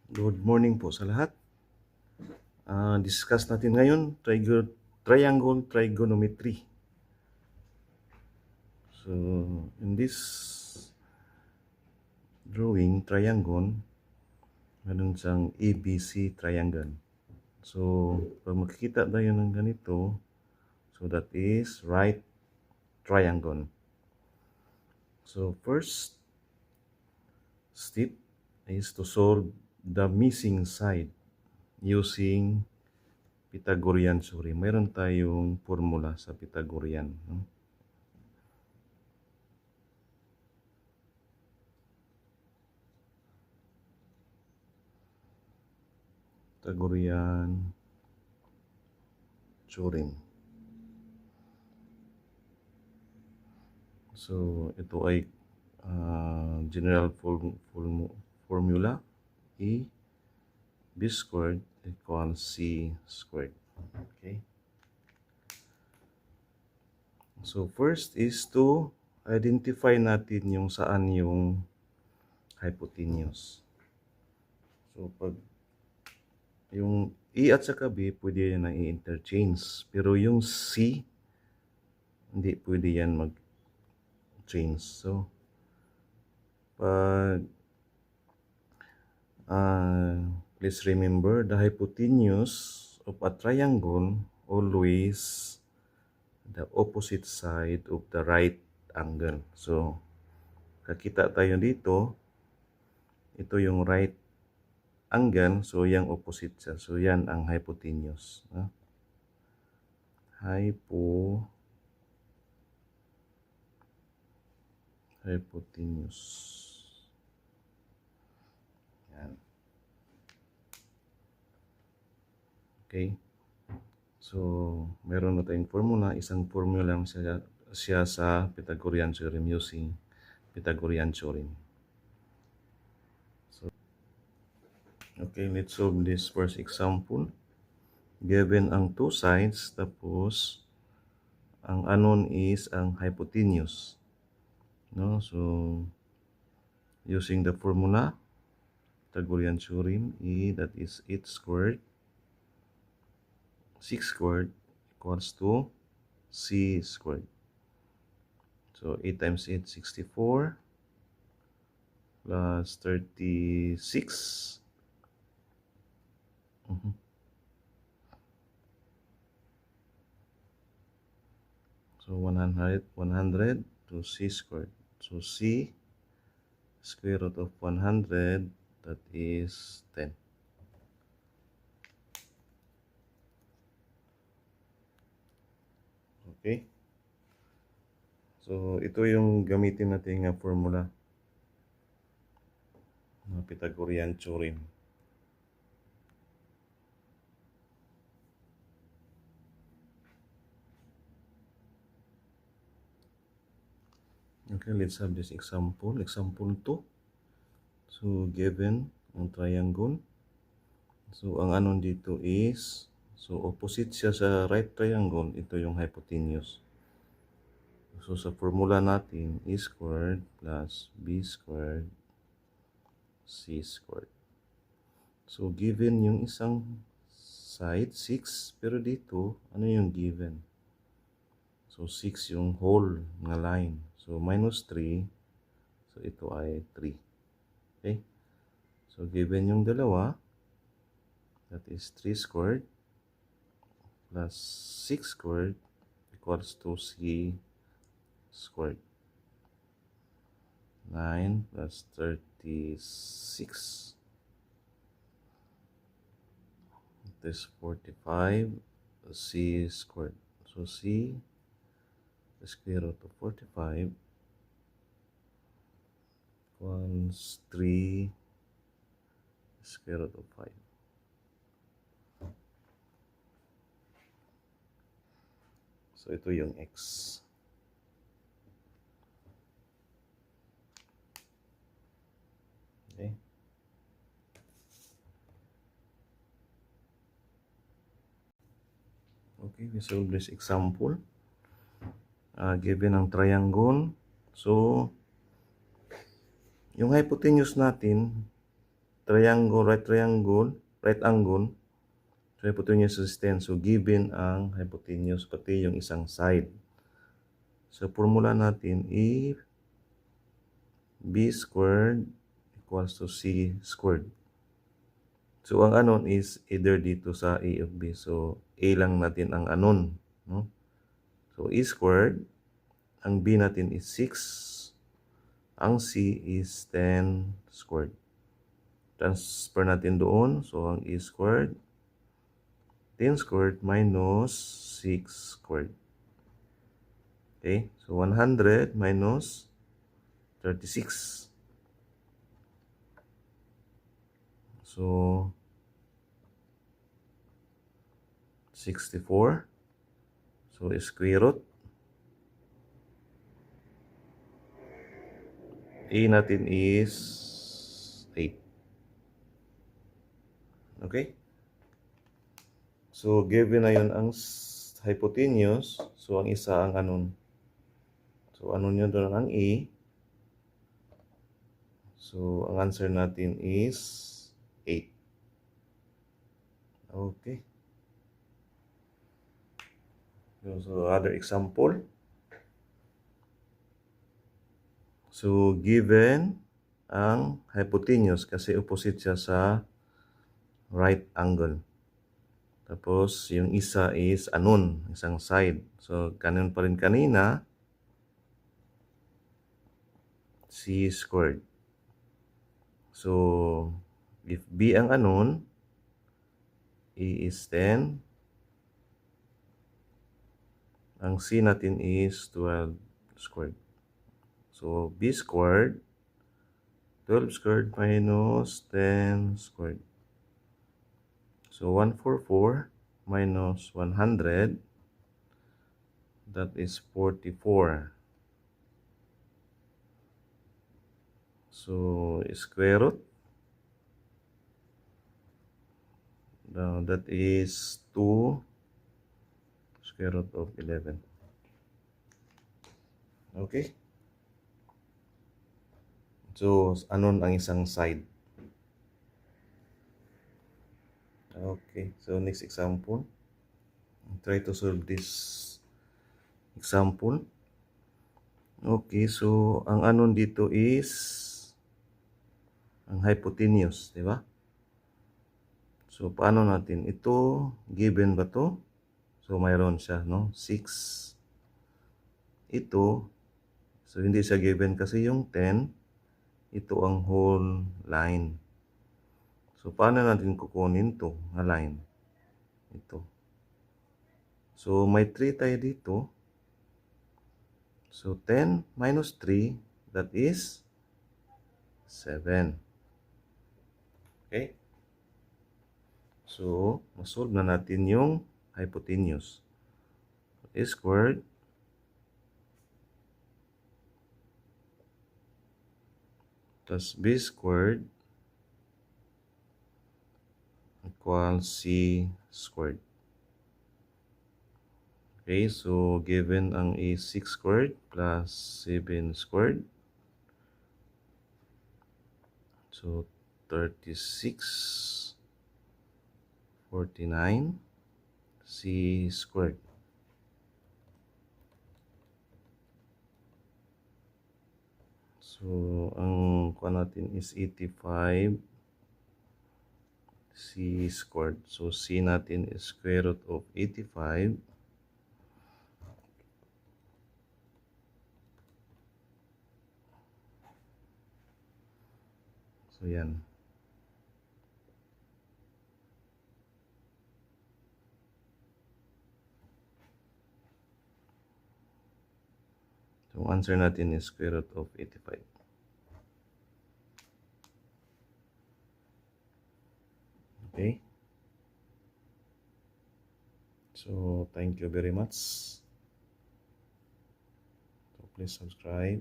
Good morning po sa lahat. Discuss natin ngayon triangle trigonometry. So, in this drawing, triangle, meron siyang ABC triangle. So, pag makikita tayo ng ganito, so that is right triangle. So, first step is to solve the missing side using Pythagorean theorem. Mayroon tayong formula sa Pythagorean. No? Pythagorean theorem. So, ito ay general formula. E B squared equals C squared. Okay. So, first is to identify natin yung saan yung hypotenuse. So, pag yung E at saka B, pwede yan na i-interchange. Pero yung C, hindi pwede yan mag-change. So, pag please remember, the hypotenuse of a triangle always the opposite side of the right angle. So, kakita tayo dito, ito yung right angle, so yung opposite siya. So, yan ang hypotenuse. Hypotenuse. Yan. Okay. So, meron na tayong formula. Isang formula lang siya sa Pythagorean theorem using Pythagorean theorem. So, okay, let's solve this first example. Given ang two sides, tapos ang unknown is ang hypotenuse. No? So, using the formula, Pythagorean theorem, that is 8 squared, 6 squared equals to C squared. So, 8 times 8, 64, plus 36. So, 100 to C squared. So, C square root of 100, that is 10. Okay? So, ito yung gamitin natin nga formula ng Pythagorean theorem. Okay, let's have this example. Example 2. So, given ang triangle. So, ang anon dito is, so opposite siya sa right triangle, ito yung hypotenuse. So, sa formula natin, A squared plus B squared C squared. So, given yung isang side, 6, pero dito, ano yung given? So, 6 yung whole nga line. So, minus 3. So, ito ay 3. Okay? So, given yung dalawa, that is 3 squared plus 6 squared equals to C squared. 9 plus 36. It is 45 C squared. So, C, the square root of 45 equals 3 square root of 5. So, ito yung X. Okay. Okay, we solve this example. Given ang triangle. So, yung hypotenuse natin, right angle, so hypotenuse is 10. So, given ang hypotenuse, pati yung isang side. So, formula natin if B squared equals to C squared. So, ang anon is either dito sa A of B. So, A lang natin ang anon. No? So, E squared. Ang B natin is 6. Ang C is 10 squared. Transfer natin doon. So, ang E squared, 10 squared minus 6 squared. Okay? So, 100 minus 36. So, 64. So, square root. A natin is 8. Okay? So, given na yun ang hypotenuse. So, ang isa ang anon. So, anon yun doon ang A. So, ang answer natin is 8. Okay. So, other example. So, given ang hypotenuse kasi opposite siya sa right angle. Tapos, yung isa is anon, isang side. So, ganun pa rin kanina, C squared. So, if B ang anon, A is 10. Ang C natin is 12 squared. So, B squared, 12 squared minus 10 squared. So, 144 minus 100, that is 44. So, square root, that is 2 square root of 11. Okay? So, anon ang isang side. Okay, so next example. Try to solve this example. Okay, so ang anon dito is ang hypotenuse, di ba? So, paano natin? Ito, given ba to? So, mayroon siya, no? 6. Ito, so hindi siya given kasi yung 10, ito ang whole line. So, paano natin kukunin to na line? Ito. So, may 3 tayo dito. So, 10 minus 3, that is 7. Okay? So, masolve na natin yung hypotenuse. A squared plus B squared equals C squared. Okay, so given ang A 6 squared plus 7 squared. So, 36, 49, C squared. So, ang kuha natin is 85 C squared. So, C natin is square root of 85. So, yan. So, answer natin is square root of 85. Okay. So, thank you very much. So, please subscribe.